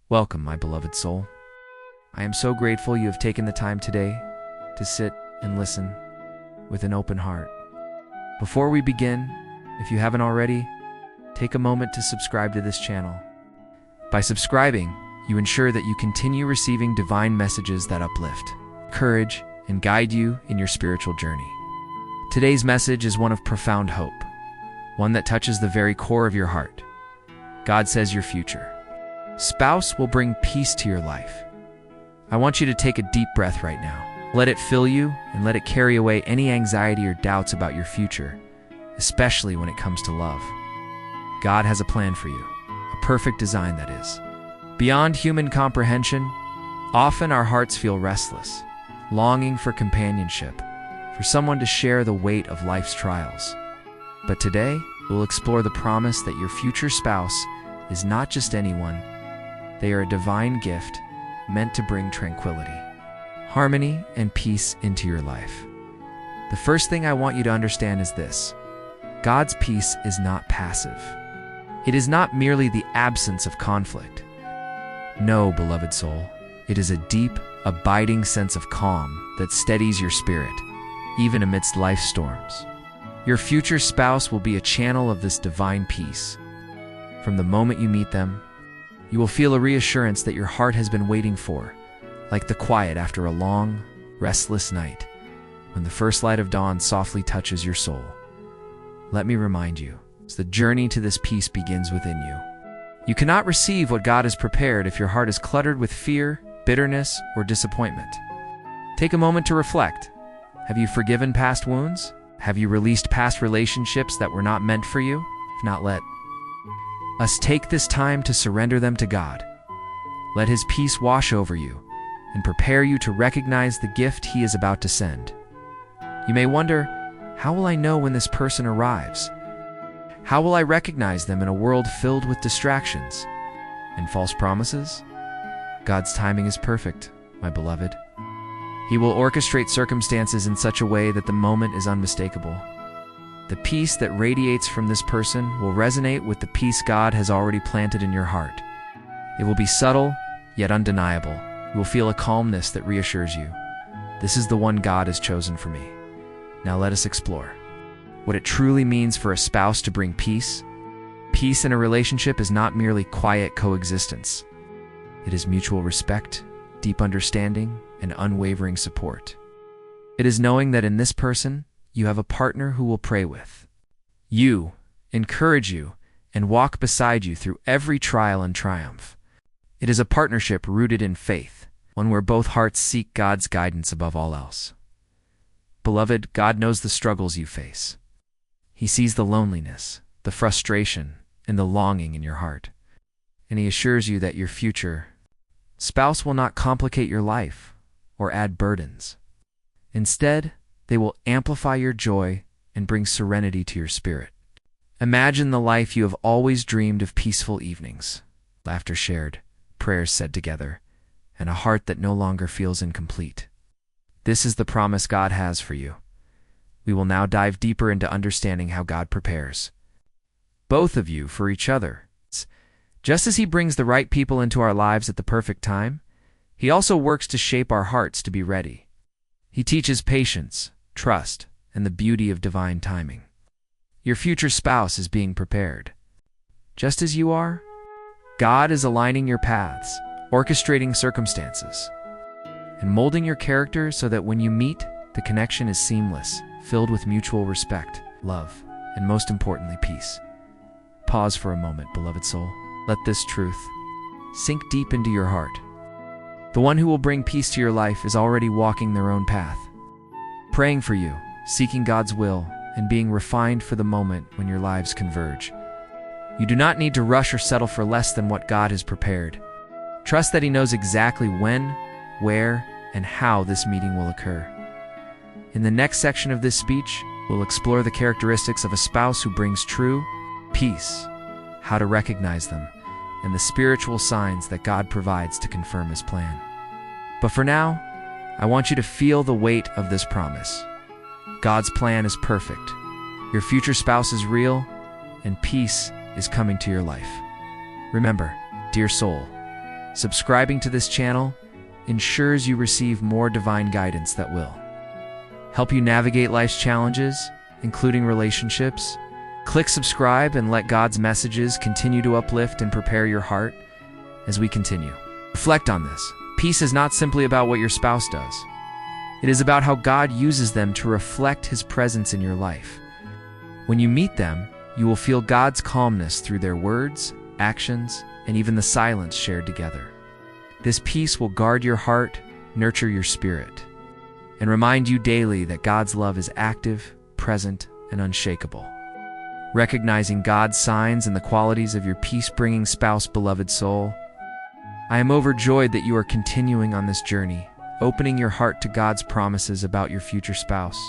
Welcome, my beloved soul. I am so grateful you have taken the time today to sit and listen with an open heart. Before we begin, if you haven't already, take a moment to subscribe to this channel. By subscribing, you ensure that you continue receiving divine messages that uplift, encourage, and guide you in your spiritual journey. Today's message is one of profound hope, one that touches the very core of your heart. God says your future spouse will bring peace to your life. I want you to take a deep breath right now. Let it fill you and let it carry away any anxiety or doubts about your future, especially when it comes to love. God has a plan for you, a perfect design that is. Beyond human comprehension, often our hearts feel restless, longing for companionship, for someone to share the weight of life's trials. But today, we'll explore the promise that your future spouse is not just anyone. They are a divine gift meant to bring tranquility, harmony, and peace into your life. The first thing I want you to understand is this: God's peace is not passive. It is not merely the absence of conflict. No, beloved soul, it is a deep, abiding sense of calm that steadies your spirit, even amidst life's storms. Your future spouse will be a channel of this divine peace. From the moment you meet them, you will feel a reassurance that your heart has been waiting for, like the quiet after a long, restless night, when the first light of dawn softly touches your soul. Let me remind you, the journey to this peace begins within you. You cannot receive what God has prepared if your heart is cluttered with fear, bitterness, or disappointment. Take a moment to reflect. Have you forgiven past wounds? Have you released past relationships that were not meant for you? If not, let us take this time to surrender them to God. Let His peace wash over you and prepare you to recognize the gift He is about to send. You may wonder, how will I know when this person arrives? How will I recognize them in a world filled with distractions and false promises? God's timing is perfect, my beloved. He will orchestrate circumstances in such a way that the moment is unmistakable. The peace that radiates from this person will resonate with the peace God has already planted in your heart. It will be subtle, yet undeniable. You will feel a calmness that reassures you. This is the one God has chosen for me. Now let us explore what it truly means for a spouse to bring peace. Peace in a relationship is not merely quiet coexistence. It is mutual respect, deep understanding, and unwavering support. It is knowing that in this person, you have a partner who will pray with you, encourage you, and walk beside you through every trial and triumph. It is a partnership rooted in faith, one where both hearts seek God's guidance above all else. Beloved, God knows the struggles you face. He sees the loneliness, the frustration, and the longing in your heart. And He assures you that your future spouse will not complicate your life or add burdens. Instead, they will amplify your joy and bring serenity to your spirit. Imagine the life you have always dreamed of: peaceful evenings, laughter shared, prayers said together, and a heart that no longer feels incomplete. This is the promise God has for you. We will now dive deeper into understanding how God prepares both of you for each other. Just as He brings the right people into our lives at the perfect time, He also works to shape our hearts to be ready. He teaches patience, trust, and the beauty of divine timing. Your future spouse is being prepared. Just as you are, God is aligning your paths, orchestrating circumstances, and molding your character so that when you meet, the connection is seamless, filled with mutual respect, love, and most importantly, peace. Pause for a moment, beloved soul. Let this truth sink deep into your heart. The one who will bring peace to your life is already walking their own path, praying for you, seeking God's will, and being refined for the moment when your lives converge. You do not need to rush or settle for less than what God has prepared. Trust that He knows exactly when, where, and how this meeting will occur. In the next section of this speech, we'll explore the characteristics of a spouse who brings true peace, how to recognize them, and the spiritual signs that God provides to confirm His plan. But for now, I want you to feel the weight of this promise. God's plan is perfect. Your future spouse is real, and peace is coming to your life. Remember, dear soul, Subscribing to this channel ensures you receive more divine guidance that will help you navigate life's challenges, including relationships. Click subscribe and let God's messages continue to uplift and prepare your heart as we continue. Reflect on this. Peace is not simply about what your spouse does. It is about how God uses them to reflect His presence in your life. When you meet them, you will feel God's calmness through their words, actions, and even the silence shared together. This peace will guard your heart, nurture your spirit, and remind you daily that God's love is active, present, and unshakable. Recognizing God's signs and the qualities of your peace-bringing spouse, beloved soul, I am overjoyed that you are continuing on this journey, opening your heart to God's promises about your future spouse.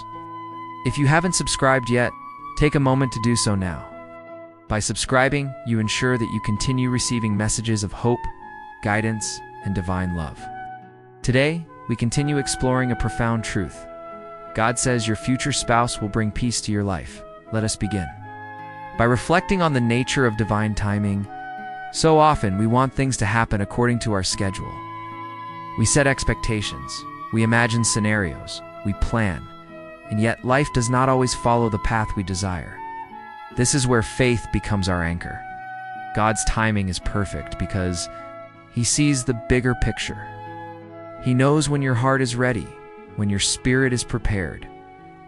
If you haven't subscribed yet, take a moment to do so now. By subscribing, you ensure that you continue receiving messages of hope, guidance, and divine love. Today, we continue exploring a profound truth. God says your future spouse will bring peace to your life. Let us begin. By reflecting on the nature of divine timing, so often we want things to happen according to our schedule. We set expectations, we imagine scenarios, we plan, and yet life does not always follow the path we desire. This is where faith becomes our anchor. God's timing is perfect because He sees the bigger picture. He knows when your heart is ready, when your spirit is prepared,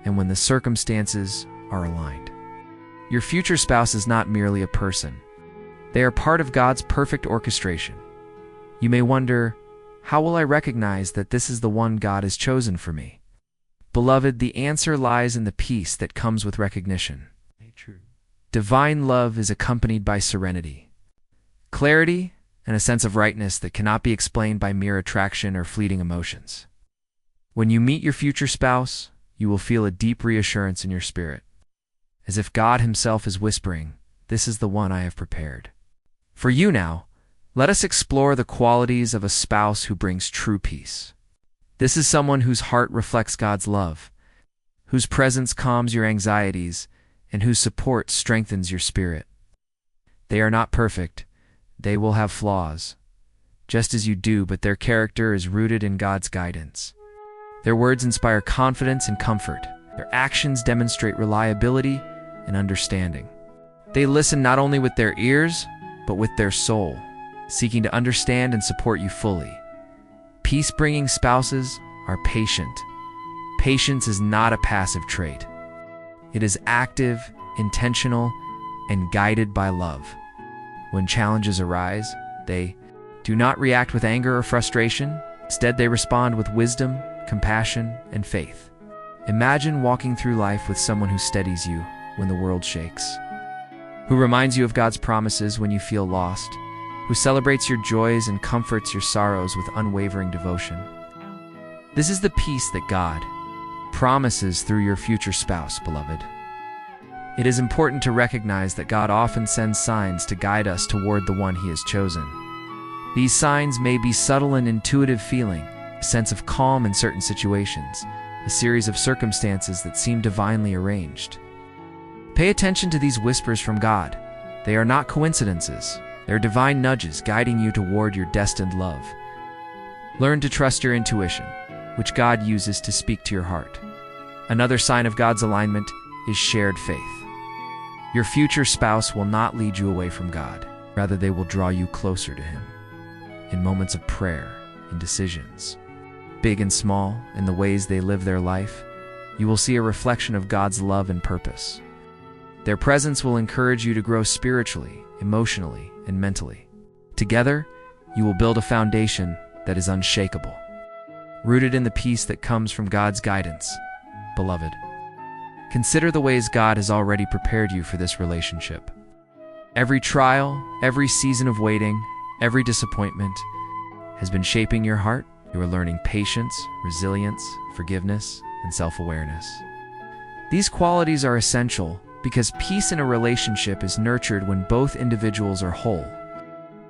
and when the circumstances are aligned. Your future spouse is not merely a person. They are part of God's perfect orchestration. You may wonder, how will I recognize that this is the one God has chosen for me? Beloved, the answer lies in the peace that comes with recognition. Divine love is accompanied by serenity, clarity, and a sense of rightness that cannot be explained by mere attraction or fleeting emotions. When you meet your future spouse, you will feel a deep reassurance in your spirit, as if God Himself is whispering, "This is the one I have prepared." For you now, let us explore the qualities of a spouse who brings true peace. This is someone whose heart reflects God's love, whose presence calms your anxieties, and whose support strengthens your spirit. They are not perfect. They will have flaws, just as you do, but their character is rooted in God's guidance. Their words inspire confidence and comfort. Their actions demonstrate reliability and understanding. They listen not only with their ears, but with their soul, seeking to understand and support you fully. Peace-bringing spouses are patient. Patience is not a passive trait. It is active, intentional, and guided by love. When challenges arise, they do not react with anger or frustration. Instead, they respond with wisdom, compassion, and faith. Imagine walking through life with someone who steadies you when the world shakes, who reminds you of God's promises when you feel lost, who celebrates your joys and comforts your sorrows with unwavering devotion. This is the peace that God promises through your future spouse, beloved. It is important to recognize that God often sends signs to guide us toward the one He has chosen. These signs may be subtle and intuitive feeling, a sense of calm in certain situations, a series of circumstances that seem divinely arranged. Pay attention to these whispers from God. They are not coincidences. They are divine nudges guiding you toward your destined love. Learn to trust your intuition, which God uses to speak to your heart. Another sign of God's alignment is shared faith. Your future spouse will not lead you away from God. Rather, they will draw you closer to Him. In moments of prayer, in decisions, big and small, in the ways they live their life, you will see a reflection of God's love and purpose. Their presence will encourage you to grow spiritually, emotionally, and mentally. Together, you will build a foundation that is unshakable, rooted in the peace that comes from God's guidance. Beloved, consider the ways God has already prepared you for this relationship. Every trial, every season of waiting, every disappointment has been shaping your heart. You are learning patience, resilience, forgiveness, and self-awareness. These qualities are essential because peace in a relationship is nurtured when both individuals are whole,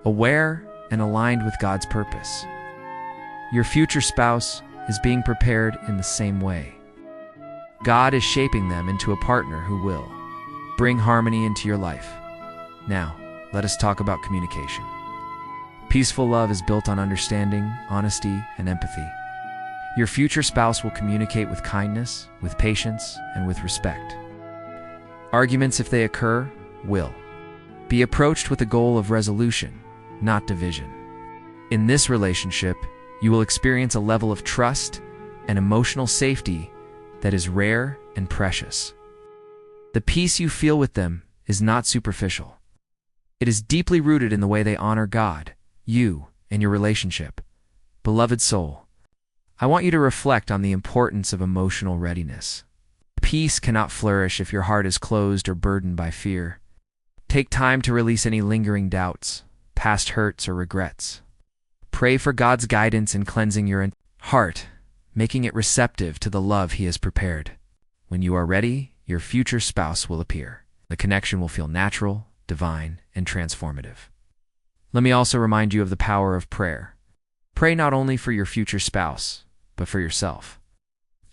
aware, and aligned with God's purpose. Your future spouse is being prepared in the same way. God is shaping them into a partner who will bring harmony into your life. Now, let us talk about communication. Peaceful love is built on understanding, honesty, and empathy. Your future spouse will communicate with kindness, with patience, and with respect. Arguments, if they occur, will be approached with a goal of resolution, not division. In this relationship, you will experience a level of trust and emotional safety that is rare and precious. The peace you feel with them is not superficial. It is deeply rooted in the way they honor God, you, and your relationship. Beloved soul, I want you to reflect on the importance of emotional readiness. Peace cannot flourish if your heart is closed or burdened by fear. Take time to release any lingering doubts, past hurts, or regrets. Pray for God's guidance in cleansing your heart, making it receptive to the love He has prepared. When you are ready, your future spouse will appear. The connection will feel natural, divine, and transformative. Let me also remind you of the power of prayer. Pray not only for your future spouse, but for yourself.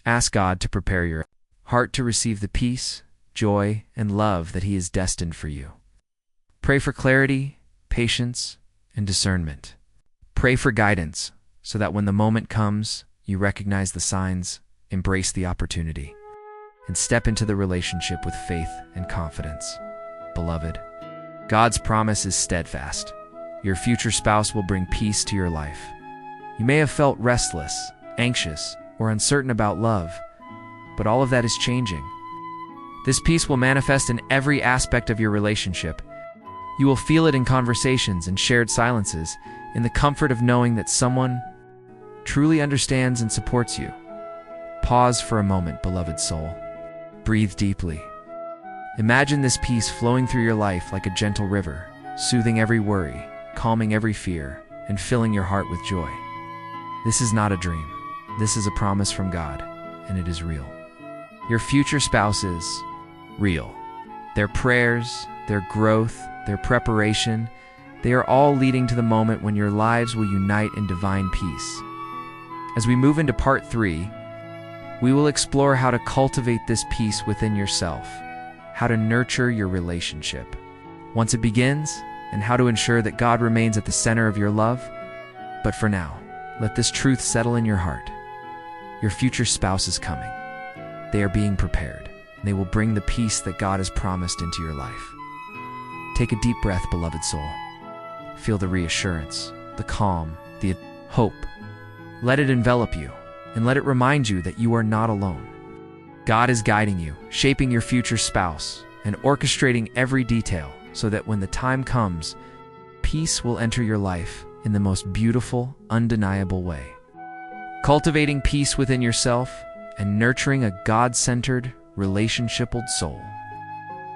Ask God to prepare your heart to receive the peace, joy, and love that He has destined for you. Pray for clarity, patience, and discernment. Pray for guidance so that when the moment comes, you recognize the signs, embrace the opportunity, and step into the relationship with faith and confidence. Beloved, God's promise is steadfast. Your future spouse will bring peace to your life. You may have felt restless, anxious, or uncertain about love, but all of that is changing. This peace will manifest in every aspect of your relationship. You will feel it in conversations and shared silences, in the comfort of knowing that someone truly understands and supports you. Pause for a moment, beloved soul. Breathe deeply. Imagine this peace flowing through your life like a gentle river, soothing every worry, calming every fear, and filling your heart with joy. This is not a dream. This is a promise from God, and it is real. Your future spouse is real. Their prayers, their growth, their preparation, they are all leading to the moment when your lives will unite in divine peace. As we move into part 3, we will explore how to cultivate this peace within yourself, how to nurture your relationship once it begins, and how to ensure that God remains at the center of your love. But for now, let this truth settle in your heart. Your future spouse is coming. They are being prepared, and they will bring the peace that God has promised into your life. Take a deep breath, beloved soul. Feel the reassurance, the calm, the hope. Let it envelop you, and let it remind you that you are not alone. God is guiding you, shaping your future spouse, and orchestrating every detail so that when the time comes, peace will enter your life in the most beautiful, undeniable way. Cultivating peace within yourself and nurturing a God-centered, relationship-filled soul.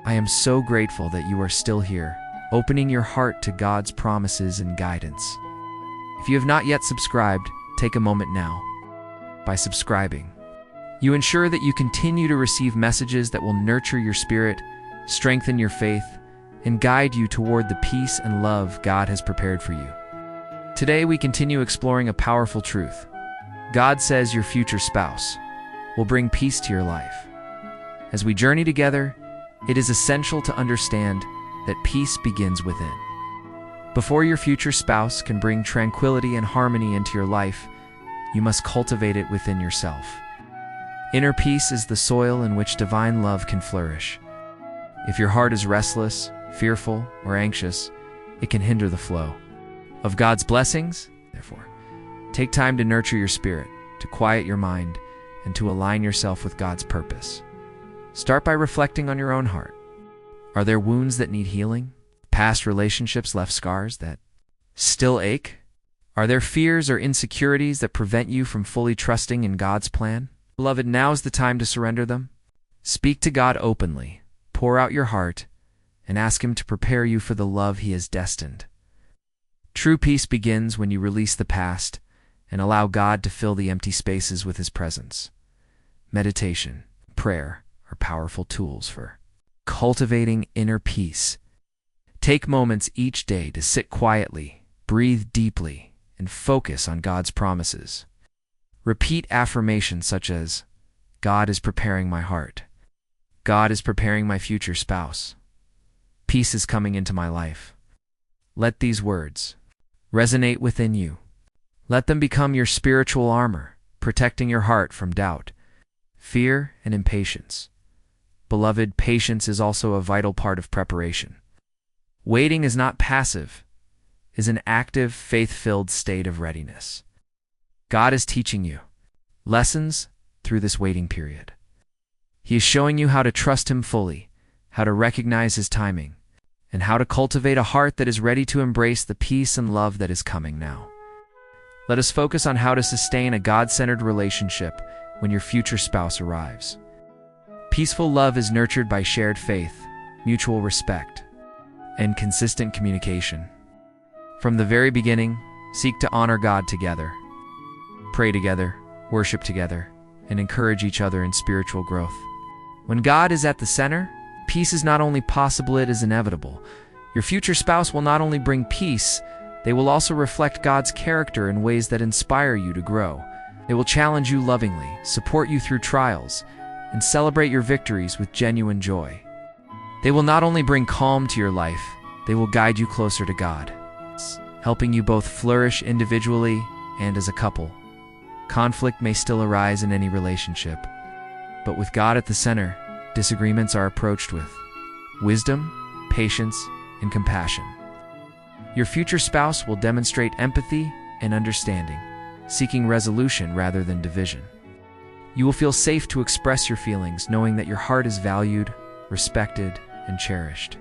I am so grateful that you are still here, opening your heart to God's promises and guidance. If you have not yet subscribed, take a moment now. By subscribing, you ensure that you continue to receive messages that will nurture your spirit, strengthen your faith, and guide you toward the peace and love God has prepared for you. Today we continue exploring a powerful truth. God says your future spouse will bring peace to your life. As we journey together, it is essential to understand that peace begins within. Before your future spouse can bring tranquility and harmony into your life, you must cultivate it within yourself. Inner peace is the soil in which divine love can flourish. If your heart is restless, fearful, or anxious, it can hinder the flow of God's blessings. Therefore, take time to nurture your spirit, to quiet your mind, and to align yourself with God's purpose. Start by reflecting on your own heart. Are there wounds that need healing? Past relationships left scars that still ache? Are there fears or insecurities that prevent you from fully trusting in God's plan? Beloved, now's the time to surrender them. Speak to God openly, pour out your heart, and ask Him to prepare you for the love He has destined. True peace begins when you release the past and allow God to fill the empty spaces with His presence. Meditation, prayer are powerful tools for cultivating inner peace. Take moments each day to sit quietly, breathe deeply, and focus on God's promises. Repeat affirmations such as, God is preparing my heart. God is preparing my future spouse. Peace is coming into my life. Let these words resonate within you. Let them become your spiritual armor, protecting your heart from doubt, fear, and impatience. Beloved, patience is also a vital part of preparation. Waiting is not passive, it is an active, faith-filled state of readiness. God is teaching you lessons through this waiting period. He is showing you how to trust Him fully, how to recognize His timing, and how to cultivate a heart that is ready to embrace the peace and love that is coming now. Let us focus on how to sustain a God-centered relationship when your future spouse arrives. Peaceful love is nurtured by shared faith, mutual respect, and consistent communication. From the very beginning, seek to honor God together. Pray together, worship together, and encourage each other in spiritual growth. When God is at the center, peace is not only possible, it is inevitable. Your future spouse will not only bring peace, they will also reflect God's character in ways that inspire you to grow. They will challenge you lovingly, support you through trials, and celebrate your victories with genuine joy. They will not only bring calm to your life, they will guide you closer to God, helping you both flourish individually and as a couple. Conflict may still arise in any relationship, but with God at the center, disagreements are approached with wisdom, patience, and compassion. Your future spouse will demonstrate empathy and understanding, seeking resolution rather than division. You will feel safe to express your feelings, knowing that your heart is valued, respected, and cherished.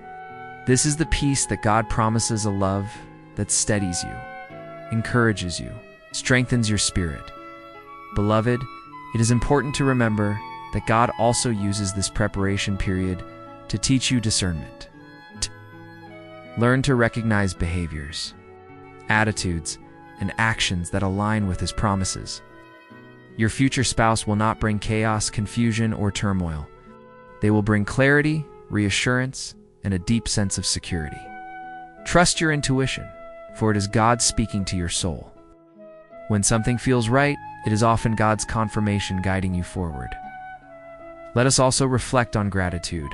This is the peace that God promises, a love that steadies you, encourages you, strengthens your spirit. Beloved, it is important to remember that God also uses this preparation period to teach you discernment. Learn to recognize behaviors, attitudes, and actions that align with His promises. Your future spouse will not bring chaos, confusion, or turmoil. They will bring clarity, reassurance, and a deep sense of security. Trust your intuition, for it is God speaking to your soul. When something feels right, it is often God's confirmation guiding you forward. Let us also reflect on gratitude.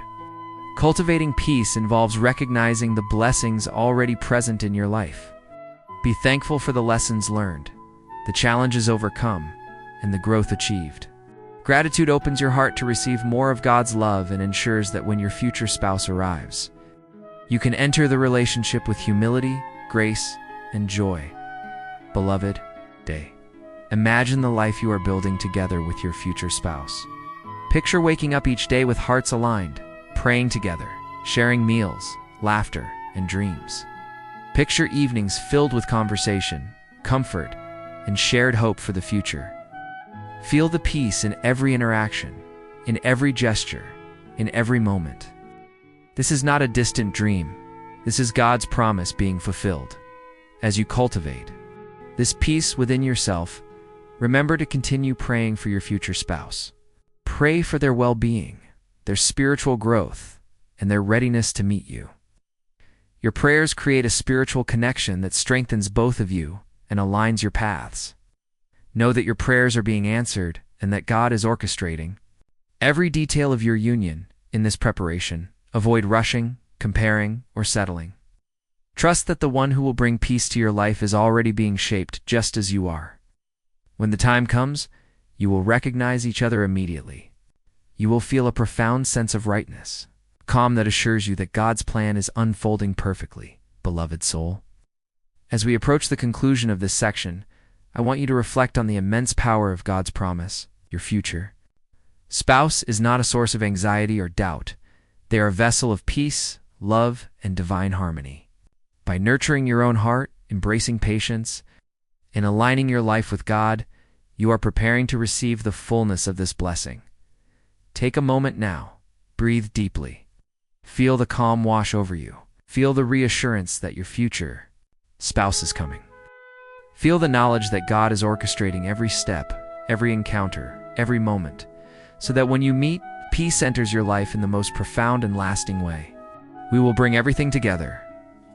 Cultivating peace involves recognizing the blessings already present in your life. Be thankful for the lessons learned, the challenges overcome, and the growth achieved. Gratitude opens your heart to receive more of God's love and ensures that when your future spouse arrives, you can enter the relationship with humility, grace, and joy. Beloved, imagine the life you are building together with your future spouse. Picture waking up each day with hearts aligned, praying together, sharing meals, laughter, and dreams. Picture evenings filled with conversation, comfort, and shared hope for the future. Feel the peace in every interaction, in every gesture, in every moment. This is not a distant dream. This is God's promise being fulfilled. As you cultivate this peace within yourself, remember to continue praying for your future spouse. Pray for their well-being, their spiritual growth, and their readiness to meet you. Your prayers create a spiritual connection that strengthens both of you and aligns your paths. Know that your prayers are being answered and that God is orchestrating every detail of your union in this preparation. Avoid rushing, comparing, or settling. Trust that the one who will bring peace to your life is already being shaped just as you are. When the time comes, you will recognize each other immediately. You will feel a profound sense of rightness, calm that assures you that God's plan is unfolding perfectly, beloved soul. As we approach the conclusion of this section, I want you to reflect on the immense power of God's promise, your future spouse is not a source of anxiety or doubt. They are a vessel of peace, love, and divine harmony. By nurturing your own heart, embracing patience, and aligning your life with God, you are preparing to receive the fullness of this blessing. Take a moment now, breathe deeply. Feel the calm wash over you. Feel the reassurance that your future spouse is coming. Feel the knowledge that God is orchestrating every step, every encounter, every moment, so that when you meet, peace enters your life in the most profound and lasting way. We will bring everything together,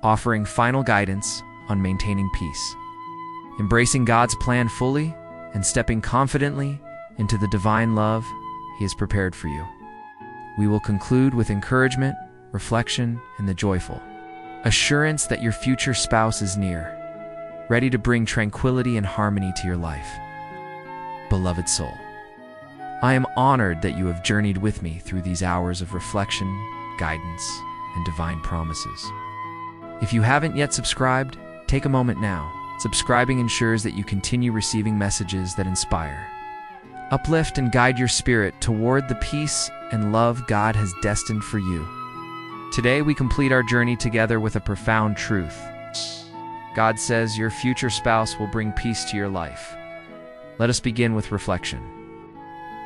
offering final guidance on maintaining peace, embracing God's plan fully, and stepping confidently into the divine love He has prepared for you. We will conclude with encouragement, reflection, and the joyful assurance that your future spouse is near. ready to bring tranquility and harmony to your life. Beloved soul, I am honored that you have journeyed with me through these hours of reflection, guidance, and divine promises. If you haven't yet subscribed, take a moment now. Subscribing ensures that you continue receiving messages that inspire, uplift, and guide your spirit toward the peace and love God has destined for you. Today, we complete our journey together with a profound truth. God says your future spouse will bring peace to your life. Let us begin with reflection.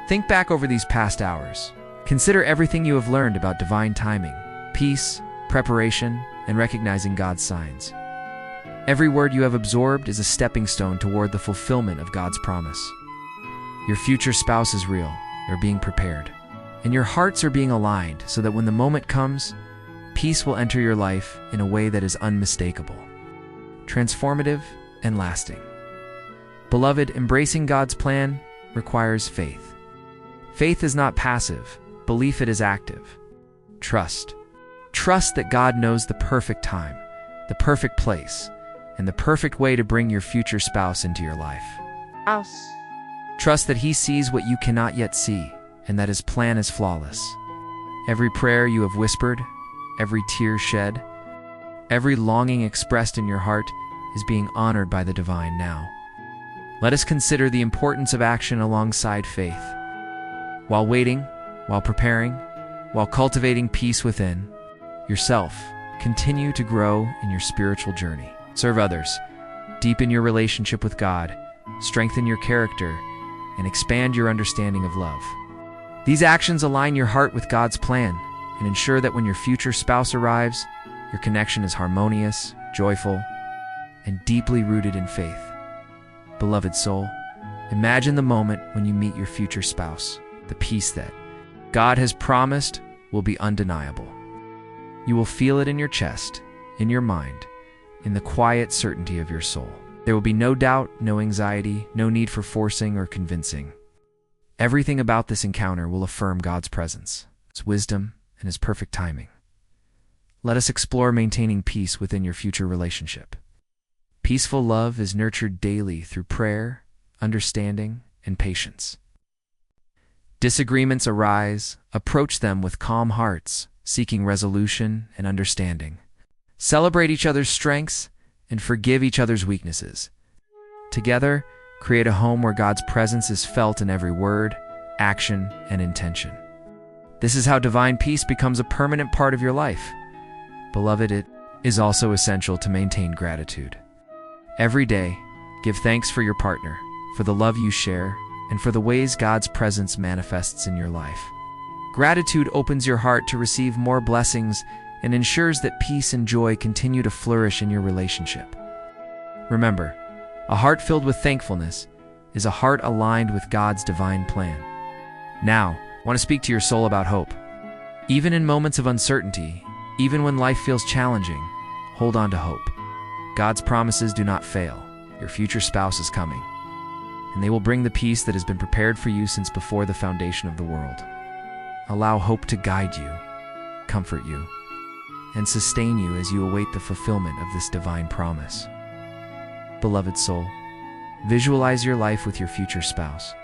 Think back over these past hours. Consider everything you have learned about divine timing, peace, preparation, and recognizing God's signs. Every word you have absorbed is a stepping stone toward the fulfillment of God's promise. Your future spouse is real, they're being prepared, and your hearts are being aligned so that when the moment comes, peace will enter your life in a way that is unmistakable, transformative, and lasting. Beloved, embracing God's plan requires faith. Faith is not passive, belief it is active. Trust. Trust that God knows the perfect time, the perfect place, and the perfect way to bring your future spouse into your life. Trust that He sees what you cannot yet see, and that His plan is flawless. Every prayer you have whispered, every tear shed, every longing expressed in your heart is being honored by the divine now. Let us consider the importance of action alongside faith. While waiting, while preparing, while cultivating peace within yourself, continue to grow in your spiritual journey. Serve others, deepen your relationship with God, strengthen your character, and expand your understanding of love. These actions align your heart with God's plan and ensure that when your future spouse arrives, your connection is harmonious, joyful, and deeply rooted in faith. Beloved soul, imagine the moment when you meet your future spouse. The peace that God has promised will be undeniable. You will feel it in your chest, in your mind, in the quiet certainty of your soul. There will be no doubt, no anxiety, no need for forcing or convincing. Everything about this encounter will affirm God's presence, His wisdom, and His perfect timing. Let us explore maintaining peace within your future relationship. Peaceful love is nurtured daily through prayer, understanding, and patience. Disagreements arise, approach them with calm hearts, seeking resolution and understanding. Celebrate each other's strengths and forgive each other's weaknesses. Together, create a home where God's presence is felt in every word, action, and intention. This is how divine peace becomes a permanent part of your life. Beloved, it is also essential to maintain gratitude. Every day, give thanks for your partner, for the love you share, and for the ways God's presence manifests in your life. Gratitude opens your heart to receive more blessings and ensures that peace and joy continue to flourish in your relationship. Remember, a heart filled with thankfulness is a heart aligned with God's divine plan. Now, I want to speak to your soul about hope. Even in moments of uncertainty, even when life feels challenging, hold on to hope. God's promises do not fail. Your future spouse is coming, and they will bring the peace that has been prepared for you since before the foundation of the world. Allow hope to guide you, comfort you, and sustain you as you await the fulfillment of this divine promise. Beloved soul, visualize your life with your future spouse.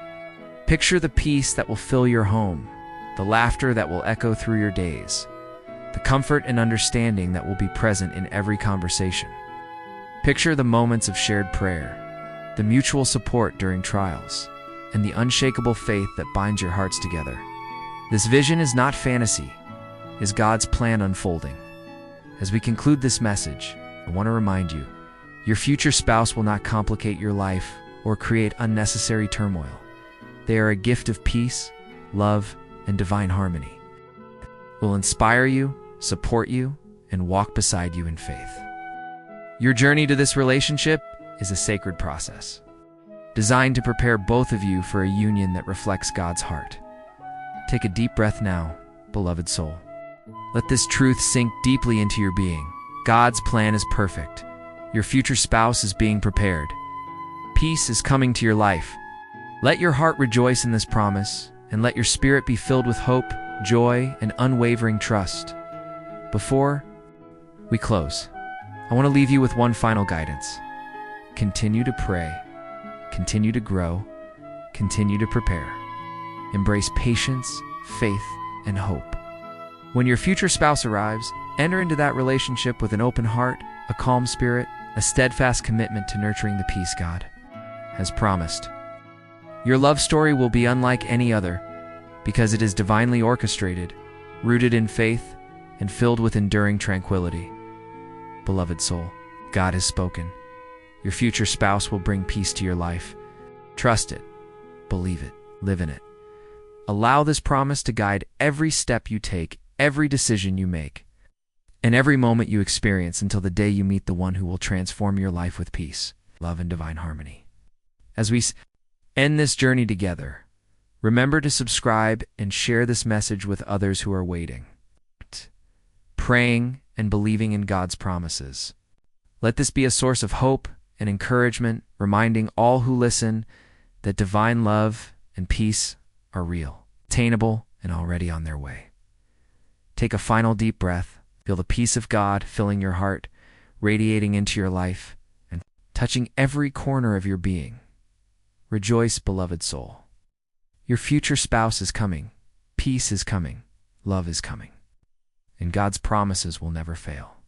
Picture the peace that will fill your home, the laughter that will echo through your days, the comfort and understanding that will be present in every conversation. Picture the moments of shared prayer, the mutual support during trials, and the unshakable faith that binds your hearts together. This vision is not fantasy, it is God's plan unfolding. As we conclude this message, I want to remind you, your future spouse will not complicate your life or create unnecessary turmoil. They are a gift of peace, love, and divine harmony. Will inspire you, support you, and walk beside you in faith. Your journey to this relationship is a sacred process, designed to prepare both of you for a union that reflects God's heart. Take a deep breath now, beloved soul. Let this truth sink deeply into your being. God's plan is perfect. Your future spouse is being prepared. Peace is coming to your life. Let your heart rejoice in this promise, and let your spirit be filled with hope, joy, and unwavering trust. Before we close, I want to leave you with one final guidance. Continue to pray, continue to grow, continue to prepare. Embrace patience, faith, and hope. When your future spouse arrives, enter into that relationship with an open heart, a calm spirit, a steadfast commitment to nurturing the peace God has promised. Your love story will be unlike any other because it is divinely orchestrated, rooted in faith, and filled with enduring tranquility. Beloved soul, God has spoken. Your future spouse will bring peace to your life. Trust it, believe it, live in it. Allow this promise to guide every step you take, every decision you make, and every moment you experience until the day you meet the one who will transform your life with peace, love, and divine harmony. As we end this journey together, remember to subscribe and share this message with others who are waiting, praying and believing in God's promises. Let this be a source of hope and encouragement, reminding all who listen that divine love and peace are real, attainable, and already on their way. Take a final deep breath, feel the peace of God filling your heart, radiating into your life, and touching every corner of your being. Rejoice, beloved soul. Your future spouse is coming, peace is coming, love is coming, and God's promises will never fail.